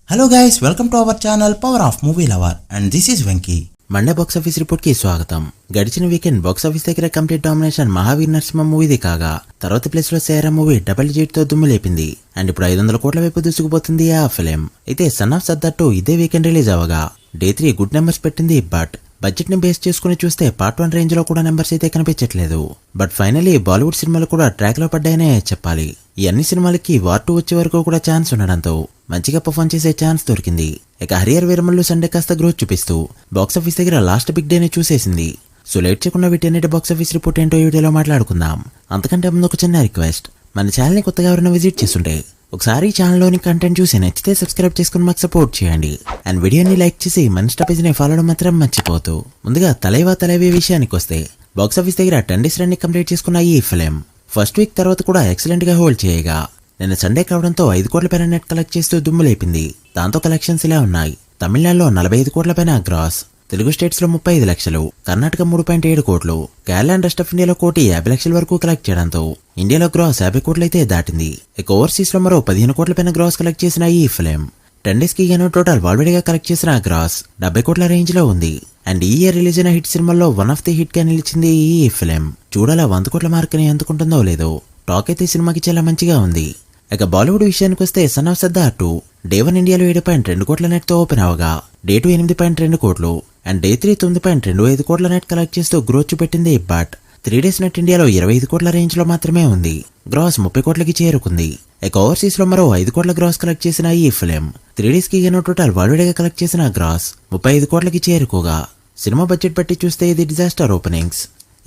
Hello guys, welcome to our channel power of movie lover and this is Venky. Monday box office report కి స్వాగతం. గడిచిన weekend box office దగ్గర complete domination Mahavir Narasimha మూవీది కాగా తర్వాత place లో సేరా movie double digit తో దుమ్ము లేపింది అండ్ ఇప్పుడు 500 కోట్ల వైపు దూసుకుపోతుంది ఆ ఫిలిం. అయితే సన్ ఆఫ్ సర్దార్ 2 ఇదే వీకెండ్ రిలీజ్ అవగా డే 3 గుడ్ నెంబర్స్ పెట్టింది. బట్ బడ్జెట్ ని బేస్ చేసుకుని చూస్తే పార్ట్ 1 రేంజ్ లో కూడా నెంబర్స్ అయితే కనిపించట్లేదు. బట్ ఫైనలీ బాలీవుడ్ సినిమాలు కూడా ట్రాక్ లో పడ్డాయనే చెప్పాలి. ఈ అన్ని సినిమాలకి వార్ 2 వచ్చే వరకు కూడా ఛాన్స్ ఉండడంతో మంచిగా పర్ఫార్మ్ చేసే ఛాన్స్ దొరికింది. ఇక హరియర్ వీరమల్లు సండే కాస్త గ్రోత్ చూపిస్తూ బాక్స్ ఆఫీస్ దగ్గర లాస్ట్ బిగ్ డే ని చూసేసింది. సో లేట్ చేయకుండా వీటన్నిటి బాక్స్ ఆఫీస్ రిపోర్ట్ ఏంటో ఈ వీడియోలో మాట్లాడుకుందాం. అంతకంటే ముందు ఒక చిన్న రిక్వెస్ట్, మన ఛానల్ ని కొత్తగా ఎవరైనా విజిట్ చేస్తుంటే ఒకసారి ఛానల్లోని కంటెంట్ చూసి నచ్చితే సబ్స్క్రైబ్ చేసుకుని మాకు సపోర్ట్ చేయండి అండ్ వీడియోని లైక్ చేసి మన స్టాపేజ్ ని ఫాలో మాత్రం మర్చిపోతూ. ముందుగా తలైవే విషయానికి వస్తే బాక్స్ ఆఫీస్ దగ్గర 10 డేస్ రన్ ని కంప్లీట్ చేసుకున్న ఈ ఫిలిం ఫస్ట్ వీక్ తర్వాత కూడా ఎక్సలెంట్ గా హోల్డ్ చేయగా నిన్న సండే కావడంతో 5 కోట్ల పైన నెట్ కలెక్ట్ చేస్తూ దుమ్ము లేపింది. దాంతో కలెక్షన్స్ ఇలా ఉన్నాయి. తమిళనాడులో 45 కోట్ల పైన గ్రాస్, తెలుగు స్టేట్స్ లో 35 లక్షలు, కర్ణాటక 3.7 కోట్లు, కేరళ అండ్ రెస్ట్ ఆఫ్ ఇండియాలో 1,50 లక్షల వరకు కలెక్ట్ చేయడంతో ఇండియాలో గ్రాస్ 50 కోట్లు అయితే దాటింది. ఇక ఓవర్సీస్ లో మరో 15 కోట్ల పైన గ్రాస్ కలెక్ట్ చేసిన ఈ ఫిలిం 10 డేస్ కి గాను టోటల్ వాల్వేడిగా కలెక్ట్ చేసిన గ్రాస్ 70 కోట్ల రేంజ్ లో ఉంది. అండ్ ఈ ఇయర్ రిలీజ్ అయిన హిట్ సినిమాల్లో వన్ ఆఫ్ ది హిట్ గా నిలిచింది ఈ ఫిలిం. చూడాలా 100 కోట్ల మార్క్ ని అందుకుంటుందో లేదో. టాక్ అయితే సినిమాకి చాలా మంచిగా ఉంది. ఇక బాలీవుడ్ విషయానికి వస్తే సన్ ఆఫ్ సర్దార్ 2 డే 1 ఇండియాలో 7.2 కోట్ల నెట్ తో ఓపెన్ అవగా డే 2 8.2 కోట్లు అండ్ డే 3 9.25 కోట్ల నెట్ కలెక్ట్ చేస్తూ గ్రోత్ చూపెట్టింది. బట్ 3 డేస్ నెట్ ఇండియాలో 25 కోట్ల రేంజ్ లో మాత్రమే ఉంది. గ్రాస్ 30 కోట్లకి చేరుకుంది. ఇక ఓవర్సీస్ లో మరో 5 కోట్ల గ్రాస్ కలెక్ట్ చేసిన ఈ ఫిలిం 3 డేస్ కి గాను టోటల్ వరల్డ్ గా కలెక్ట్ చేసిన గ్రాస్ 35 కోట్లకి చేరుకోగా సినిమా బడ్జెట్ బట్టి చూస్తే ఇది డిజాస్టర్ ఓపెనింగ్స్.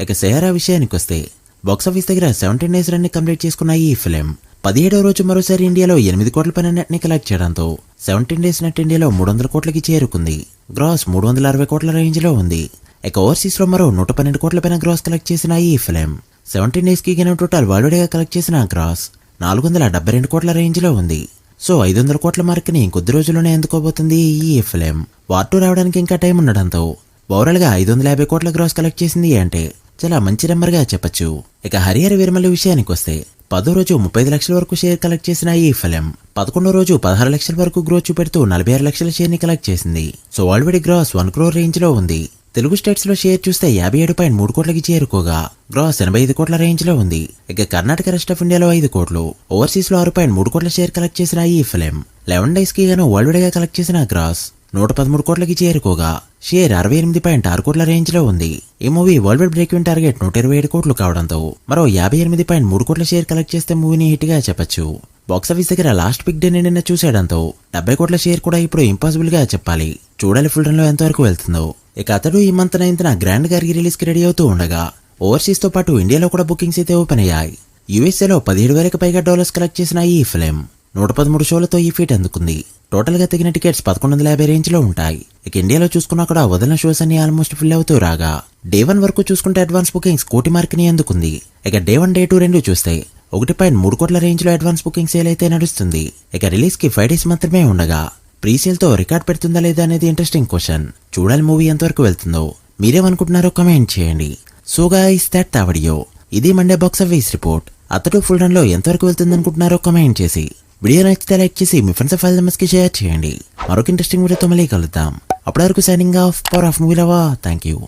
ఇక సేరా విషయానికి వస్తే బాక్స్ ఆఫీస్ దగ్గర 17 డేస్ రన్ ని కంప్లీట్ చేసుకున్న ఈ ఫిలిం 17వ రోజు మరోసారి ఇండియాలో 8 కోట్ల పైన నెట్ ని కలెక్ట్ చేయడంతో 17 డేస్ నెట్ ఇండియాలో 300 కోట్లకి చేరుకుంది. గ్రాస్ 360 కోట్ల రేంజ్ లో ఉంది. ఇక ఓవర్సీస్ లో మరో 112 కోట్ల పైన గ్రాస్ కలెక్ట్ చేసిన ఈ ఫిలిం 17 డేస్ కి గాను టోటల్ వరల్డ్ గా కలెక్ట్ చేసిన గ్రాస్ 472 కోట్ల రేంజ్ లో ఉంది. సో 500 కోట్ల మార్క్ ని కొద్ది రోజుల్లోనే అందుకోబోతుంది ఈ ఫిలిం. వార్ 2 రావడానికి ఇంకా టైం ఉండడంతో ఓవరాల్ గా 550 కోట్ల గ్రాస్ కలెక్ట్ చేసింది అంటే చాలా మంచి నెంబర్ గా చెప్పొచ్చు. ఇక హరియర్ వీరమల్లు విషయానికి వస్తే 10వ రోజు 35 లక్షల వరకు షేర్ కలెక్ట్ చేసిన ఈ ఫిలిం 11వ రోజు 16 లక్షల వరకు గ్రోత్ చూపెడుతూ 46 లక్షల షేర్ ని కలెక్ట్ చేసింది. So already gross 1 crore range లో ఉంది. తెలుగు స్టేట్స్ లో షేర్ చూస్తే 57.3 కోట్లకి చేరుకోగా గ్రాస్ 85 కోట్ల రేంజ్ లో ఉంది. ఇక కర్ణాటక రెస్ట్ ఆఫ్ ఇండియాలో 5 కోట్లు, ఓవర్సీస్ లో 6.3 కోట్ల షేర్ కలెక్ట్ చేసిన ఈ ఫిలిం 11 డేస్ కి గాను వరల్డ్ గా కలెక్ట్ చేసిన గ్రాస్ 113 కోట్లకి చేరుకోగా షేర్ 68.6 కోట్ల రేంజ్ లో ఉంది. ఈ movie world wide break even target 127 కోట్లు కావడంతో మరో 58.3 కోట్ల షేర్ కలెక్ట్ చేస్తే మూవీని హిట్ గా చెప్పొచ్చు. బాక్స్ ఆఫీస్ దగ్గర లాస్ట్ బిగ్ డే నిన్న చూసేయడంతో 70 కోట్ల షేర్ కూడా ఇప్పుడు ఇంపాసిబుల్ గా చెప్పాలి. చూడాలి ఫుల్ రన్ లో ఎంతవరకు వెళ్తుందో. ఇక అతడు ఈ మంత్ 9న గ్రాండ్ గా రిలీజ్ కి రెడీ అవుతూ ఉండగా ఓవర్సీస్ తో పాటు ఇండియాలో కూడా బుకింగ్స్ అయితే ఓపెన్ అయ్యాయి. యుఎస్ఏలో 17,000కి పైగా డాలర్స్ కలెక్ట్ చేసిన ఈ ఫిలిం 113 షోలతో ఈ ఫీట్ అందుకుంది. టోటల్ గా తగిన టికెట్స్ 1150 రేంజ్ లో ఉంటాయి. ఇక ఇండియాలో చూసుకున్నా కూడా వదిలిన షోస్ అన్ని ఆల్మోస్ట్ ఫిల్ అవుతూ రాగా డే 1 వరకు చూసుకుంటే అడ్వాన్స్ బుకింగ్స్ 1 కోటి మార్క్ ని అందుకుంది. ఇక డే 1 డే 2 రెండు చూస్తే 1.3 కోట్ల రేంజ్ లో అడ్వాన్స్ బుకింగ్ సేల్ అయితే నడుస్తుంది. ఇక రిలీజ్ కి 5 డేస్ మాత్రమే ఉండగా ప్రీసేల్ తో రికార్డ్ పెడుతుందా లేదా అనేది ఇంట్రెస్టింగ్ క్వశ్చన్. చూడాలి మూవీ ఎంతవరకు వెళ్తుందో. మీరేమనుకుంటున్నారో కమెంట్ చేయండి. So guys that the video. ఇది మండే బాక్స్ ఆఫీస్ రిపోర్ట్. అతడు ఫుల్ రన్ లో ఎంతవరకు వెళ్తుంది అనుకుంటున్నారో కమెంట్ చేసి వీడియో నచ్చితే లైక్ చేసి మీ ఫ్రెండ్స్ ఫైల్ మెంబర్స్ కి షేర్ చేయండి. మరొక ఇంట్రెస్టింగ్ వీడియోతో మళ్ళీ కలుద్దాం. అప్పటి వరకు signing off power of movie lover. Thank you.